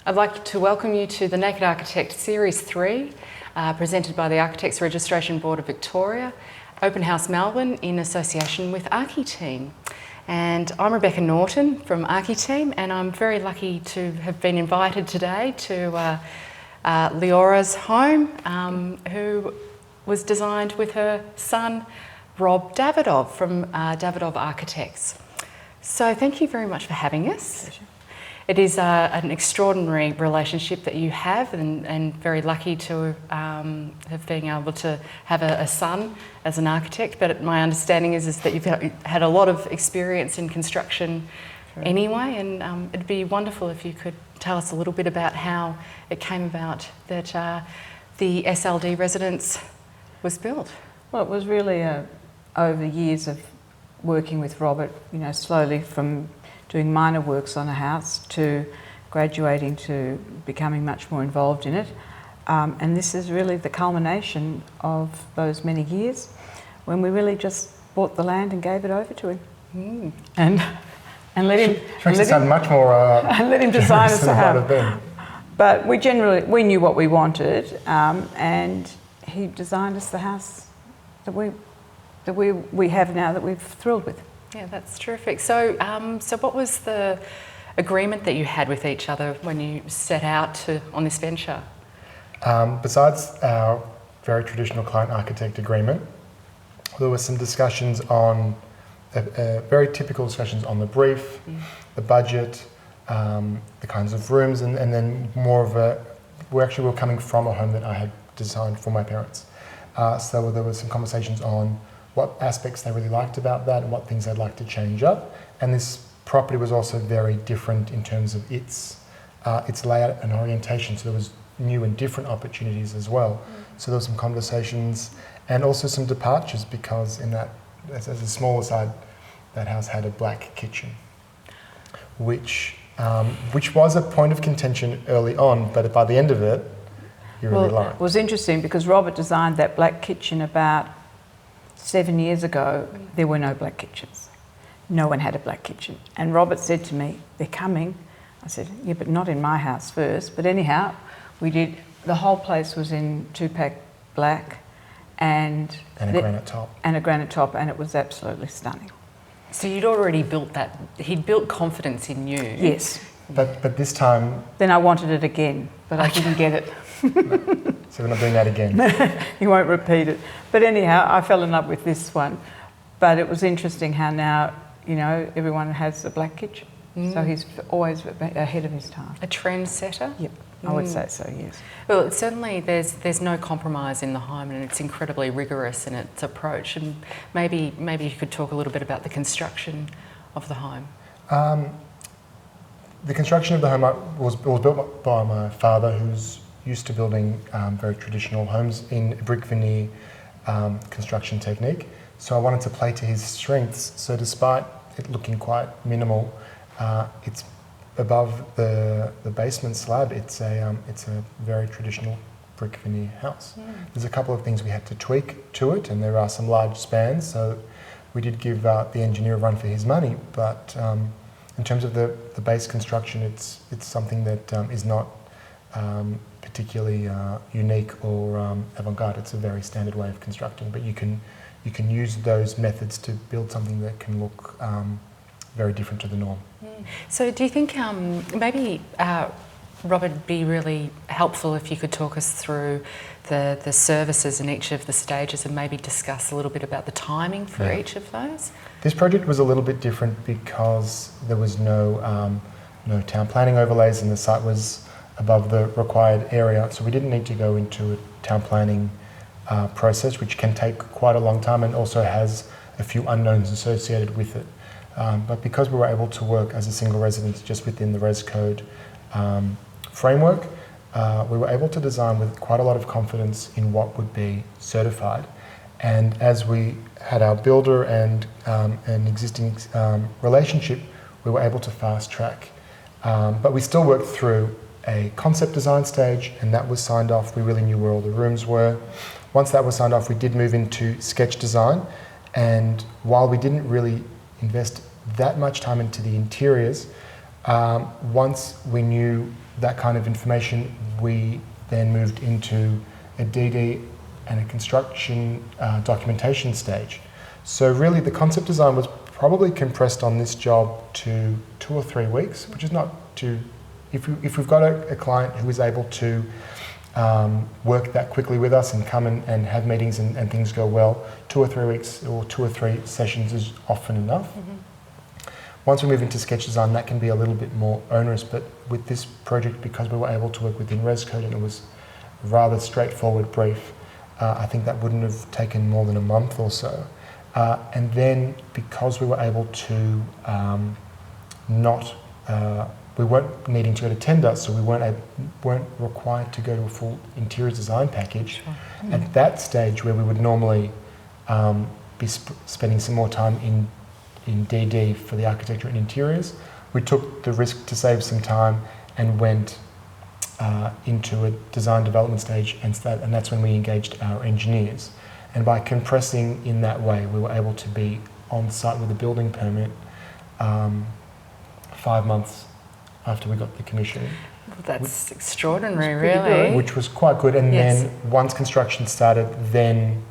I'd like to welcome you to the Naked Architect Series 3, presented by the Architects Registration Board of Victoria, Open House Melbourne in association with ArchiTeam. And I'm Rebecca Naughton from ArchiTeam, and I'm very lucky to have been invited today to Leora's home, who was designed with her son, Rob Davidov from Davidov Architects. So thank you very much for having us. Pleasure. It is an extraordinary relationship that you have, and very lucky to have been able to have a son as an architect. But my understanding is that you've had a lot of experience in construction anyway, and it'd be wonderful if you could tell us a little bit about how it came about that the SLD Residence was built. Well, it was really over years of working with Robert, slowly from doing minor works on a house to graduating to becoming much more involved in it. And this is really the culmination of those many years when we really just bought the land and gave it over to him. And let him... and let him design us a house. But we knew what we wanted, and he designed us the house that we have now, that we're thrilled with. Yeah, that's terrific. So, so what was the agreement that you had with each other when you set out on this venture? Besides our very traditional client-architect agreement, there were some discussions on, very typical discussions on the brief, the budget, the kinds of rooms, and then more of we were coming from a home that I had designed for my parents. So there were some conversations on what aspects they really liked about that and what things they'd like to change up. And this property was also very different in terms of its layout and orientation, so there was new and different opportunities as well. So there were some conversations and also some departures, because in that, as a small aside, that house had a black kitchen, which was a point of contention early on, but by the end of it, you really liked. It was interesting because Robert designed that black kitchen about 7 years ago. There were no black kitchens. No one had a black kitchen. And Robert said to me, "They're coming." I said, "Yeah, but not in my house first." But anyhow, we did. The whole place was in 2-pack black and a granite top. And a granite top, and it was absolutely stunning. So you'd already built that. He'd built confidence in you. Yes. But this time... Then I wanted it again, but I didn't get it. So we're not doing that again. You won't repeat it. But anyhow, I fell in love with this one. But it was interesting how now, everyone has a black kitchen. So he's always ahead of his time. A trendsetter? Yep, I would say so, yes. Well, certainly there's no compromise in the home, and it's incredibly rigorous in its approach. And maybe you could talk a little bit about the construction of the home. The construction of the home was built by my father, who's used to building very traditional homes in brick veneer construction technique. So I wanted to play to his strengths. So despite it looking quite minimal, it's above the basement slab. It's a very traditional brick veneer house. There's a couple of things we had to tweak to it, and there are some large spans. So we did give the engineer a run for his money, but in terms of the base construction, it's something that is not particularly unique or avant-garde. It's a very standard way of constructing, but you can use those methods to build something that can look very different to the norm. So do you think maybe Robert, it'd be really helpful if you could talk us through the services in each of the stages and maybe discuss a little bit about the timing for each of those? This project was a little bit different because there was no town planning overlays, and the site was above the required area, so we didn't need to go into a town planning process, which can take quite a long time and also has a few unknowns associated with it. But because we were able to work as a single residence just within the Res Code framework, we were able to design with quite a lot of confidence in what would be certified. And as we had our builder and an existing relationship, we were able to fast track. But we still worked through a concept design stage, and that was signed off. We really knew where all the rooms were. Once that was signed off, we did move into sketch design, and while we didn't really invest that much time into the interiors, Once we knew that kind of information, we then moved into a DD and a construction documentation stage. So really the concept design was probably compressed on this job to 2 or 3 weeks, which is not too, if we've got a client who is able to work that quickly with us and come and have meetings and things go well, 2 or 3 weeks or 2 or 3 sessions is often enough. Once we move into sketch design, that can be a little bit more onerous, but with this project, because we were able to work within Res Code and it was a rather straightforward brief, I think that wouldn't have taken more than a month or so. And then because we were able to we weren't needing to go to tender, so we weren't required to go to a full interior design package. Sure. At that stage where we would normally be spending some more time in DD for the architecture and interiors, we took the risk to save some time and went into a design development stage, and that's when we engaged our engineers. And by compressing in that way, we were able to be on site with a building permit 5 months after we got the commission. Well, that's extraordinary, really. Which was quite good. And yes. Then once construction started, then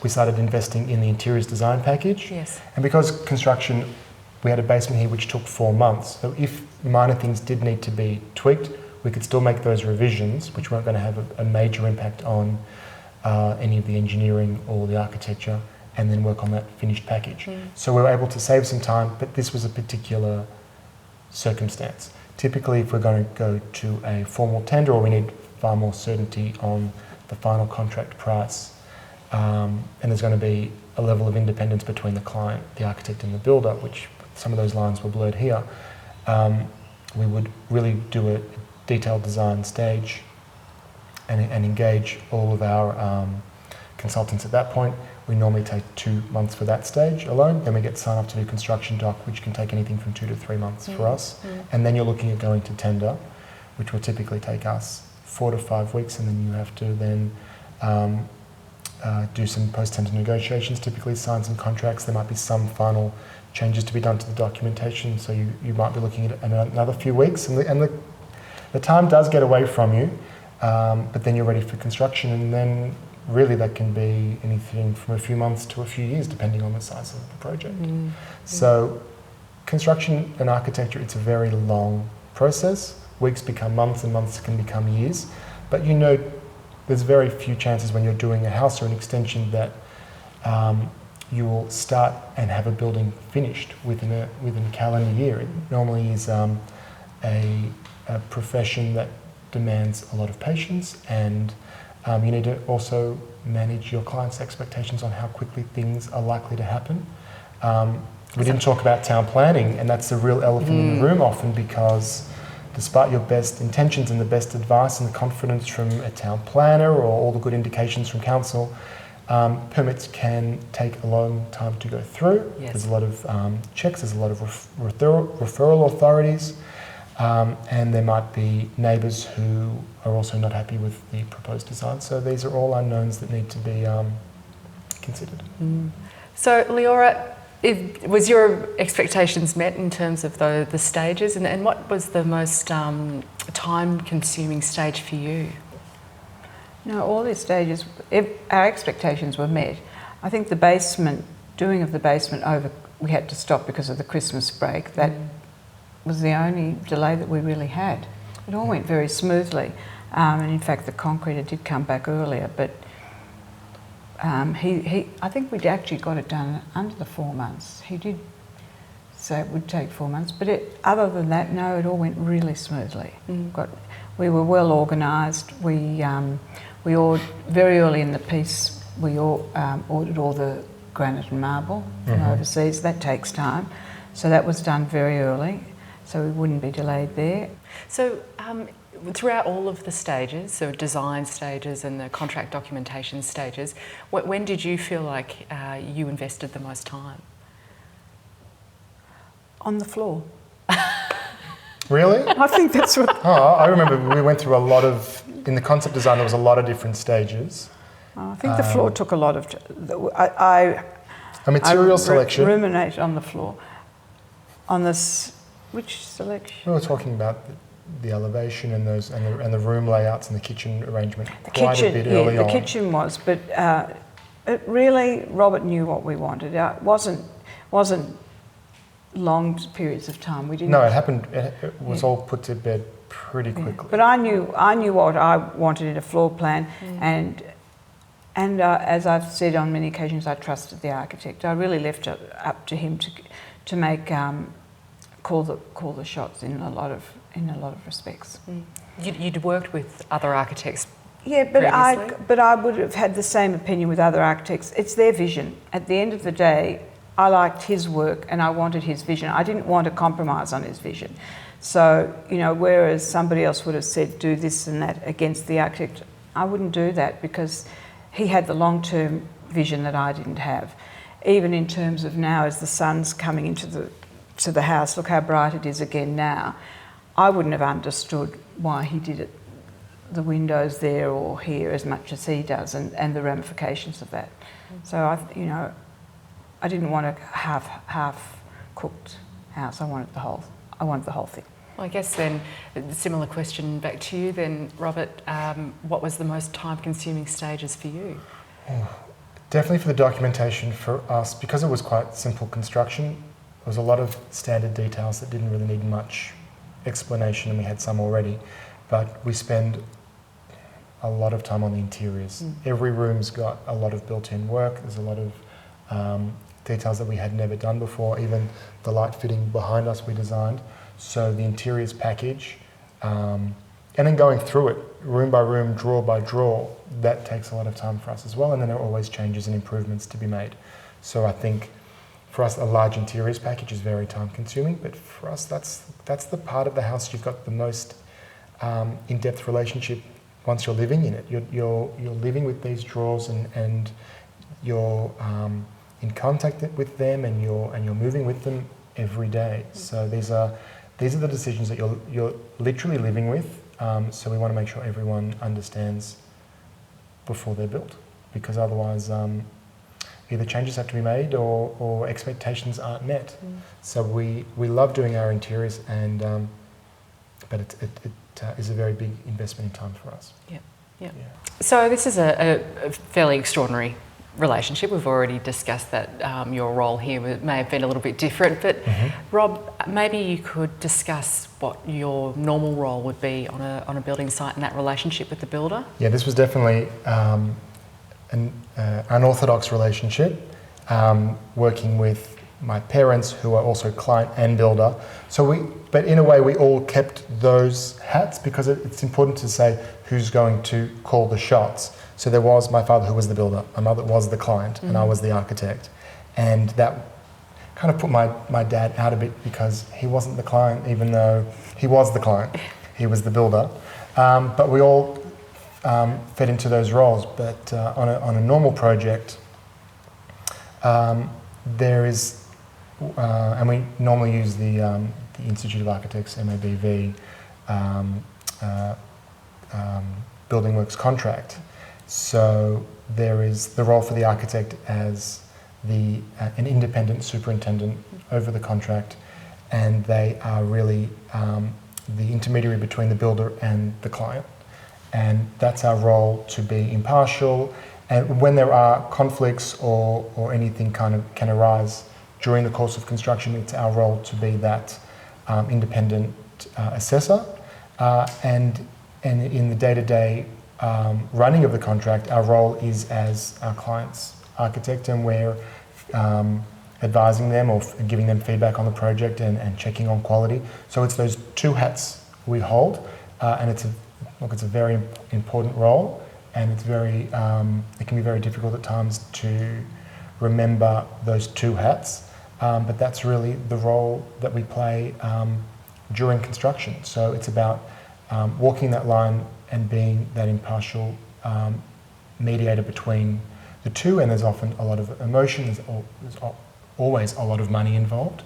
we started investing in the interiors design package. Yes. And because construction, we had a basement here which took 4 months. So if minor things did need to be tweaked, we could still make those revisions, which weren't going to have a major impact on any of the engineering or the architecture, and then work on that finished package. So we were able to save some time, but this was a particular circumstance. Typically, if we're going to go to a formal tender or we need far more certainty on the final contract price, and there's going to be a level of independence between the client, the architect and the builder, which some of those lines were blurred here, we would really do a detailed design stage and engage all of our consultants at that point. We normally take 2 months for that stage alone. Then we get sign off to do construction doc, which can take anything from 2 to 3 months for us. And then you're looking at going to tender, which will typically take us 4 to 5 weeks, and then you have to then do some post-tender negotiations, typically sign some contracts. There might be some final changes to be done to the documentation, so you might be looking at another few weeks, and the time does get away from you, but then you're ready for construction, and then really that can be anything from a few months to a few years, depending on the size of the project. So construction and architecture, it's a very long process. Weeks become months and months can become years, but there's very few chances when you're doing a house or an extension that you will start and have a building finished within a calendar year. It normally is a profession that demands a lot of patience, and you need to also manage your clients' expectations on how quickly things are likely to happen. We didn't talk about town planning, and that's the real elephant in the room often, because despite your best intentions and the best advice and the confidence from a town planner or all the good indications from council, permits can take a long time to go through. Yes. There's a lot of checks, there's a lot of referral authorities, and there might be neighbours who are also not happy with the proposed design. So these are all unknowns that need to be considered. So Leora, was your expectations met in terms of the stages, and what was the most time-consuming stage for you? No, all these stages, our expectations were met. I think the doing of the basement we had to stop because of the Christmas break. That was the only delay that we really had. It all went very smoothly, and in fact the concreter did come back earlier, but I think we'd actually got it done under the 4 months. He did say it would take 4 months, but other than that, no, it all went really smoothly. We were well organised. We all very early in the piece we ordered all the granite and marble from overseas. That takes time, so that was done very early, so we wouldn't be delayed there. So throughout all of the stages, so design stages and the contract documentation stages, when did you feel like you invested the most time? On the floor. Really? I think that's what... I remember we went through in the concept design there was a lot of different stages. I think the floor took a lot of... A material selection. Ruminate on the floor. On this Which selection? We were talking about the elevation and those and the room layouts and the kitchen arrangement The quite kitchen, a bit early on. the kitchen was, but it really, Robert knew what we wanted. It wasn't long periods of time. We didn't. No, it happened. It was all put to bed pretty quickly. But I knew what I wanted in a floor plan, and as I've said on many occasions, I trusted the architect. I really left it up to him to make call the shots in a lot of respects. You'd worked with other architects. Yeah, but I would have had the same opinion with other architects. It's their vision. At the end of the day, I liked his work and I wanted his vision. I didn't want to compromise on his vision. So, whereas somebody else would have said do this and that against the architect, I wouldn't do that because he had the long-term vision that I didn't have. Even in terms of now, as the sun's coming into the house, look how bright it is again now. I wouldn't have understood why he did it, the windows there or here, as much as he does, and the ramifications of that. So I didn't want a half cooked house. I wanted the whole thing. Well, I guess then, a similar question back to you then, Robert. What was the most time-consuming stages for you? Definitely for the documentation for us, because it was quite simple construction, there was a lot of standard details that didn't really need much explanation, and we had some already. But we spend a lot of time on the interiors. Every room's got a lot of built-in work. There's a lot of details that we had never done before. Even the light fitting behind us we designed. So the interiors package, and then going through it, room by room, drawer by drawer, that takes a lot of time for us as well. And then there are always changes and improvements to be made. So I think for us, a large interiors package is very time consuming, but for us, that's the part of the house you've got the most in-depth relationship once you're living in it. You're living with these drawers and you're in contact with them and you're moving with them every day. So these are the decisions that you're literally living with. So we want to make sure everyone understands before they're built, because otherwise either changes have to be made or expectations aren't met. So we love doing our interiors, but it is a very big investment in time for us. Yeah. So this is a fairly extraordinary relationship. We've already discussed that your role here may have been a little bit different, but Rob, maybe you could discuss what your normal role would be on a building site in that relationship with the builder. Yeah, this was definitely an unorthodox relationship, working with my parents, who are also client and builder. But in a way, we all kept those hats, because it's important to say who's going to call the shots. So there was my father, who was the builder, my mother was the client, and I was the architect. And that kind of put my dad out a bit, because he wasn't the client, even though he was the client. He was the builder. But we all fed into those roles. But on a normal project, there is, and we normally use the Institute of Architects, MABV, Building Works contract. So there is the role for the architect as an independent superintendent over the contract, and they are really the intermediary between the builder and the client. And that's our role, to be impartial. And when there are conflicts or anything can arise during the course of construction, it's our role to be that independent assessor. And in the day-to-day running of the contract, our role is as our client's architect, and we're advising them or giving them feedback on the project and checking on quality. So it's those two hats we hold, and it's a very important role, and it can be very difficult at times to remember those two hats, but that's really the role that we play during construction. So it's about walking that line and being that impartial mediator between the two, and there's often a lot of emotion, there's always a lot of money involved.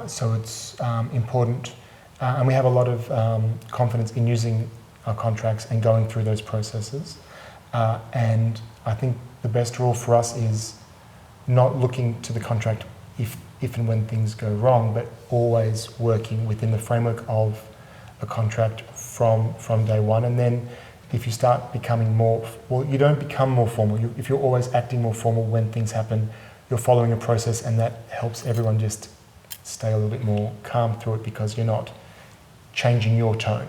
So it's important, and we have a lot of confidence in using our contracts and going through those processes. And I think the best rule for us is not looking to the contract if and when things go wrong, but always working within the framework of a contract from day one. And then if you start becoming more, well, you don't become more formal. If you're always acting more formal when things happen, you're following a process, and that helps everyone just stay a little bit more calm through it, because you're not changing your tone.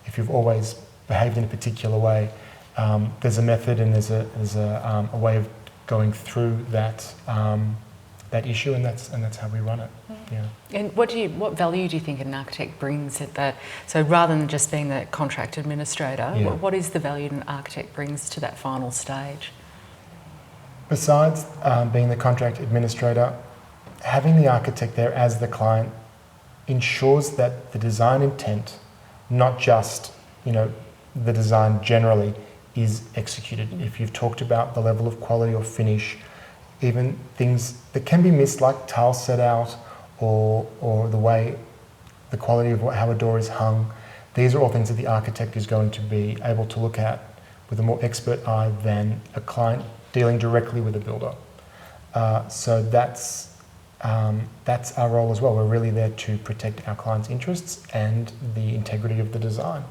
If you've always behaved in a particular way, there's a method and there's a way of going through that issue, and that's how we run it. Yeah. And what value do you think an architect brings at that? So rather than just being the contract administrator, what is the value an architect brings to that final stage? Besides being the contract administrator, having the architect there as the client ensures that the design intent, not just the design generally, is executed. If you've talked about the level of quality or finish, even things that can be missed, like tile set out or the quality of how a door is hung, these are all things that the architect is going to be able to look at with a more expert eye than a client dealing directly with a builder. So that's our role as well. We're really there to protect our clients' interests and the integrity of the design.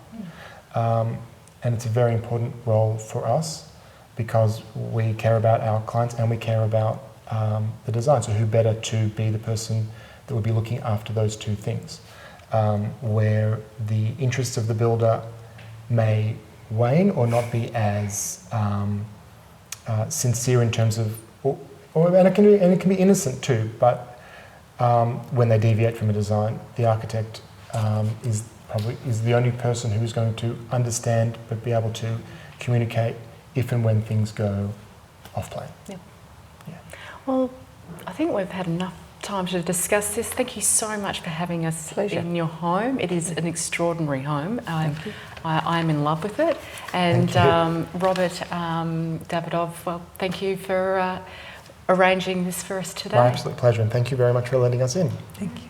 And it's a very important role for us, because we care about our clients and we care about the design. So who better to be the person that would be looking after those two things, where the interests of the builder may wane or not be as sincere in terms of, and it can be innocent too, but when they deviate from a design, the architect is the only person who is going to understand but be able to communicate if and when things go off plan. Yeah. Well, I think we've had enough time to discuss this. Thank you so much for having us in your home. It is an extraordinary home. I'm in love with it. And Robert Davidov, well, thank you for arranging this for us today. My absolute pleasure, and thank you very much for letting us in. Thank you.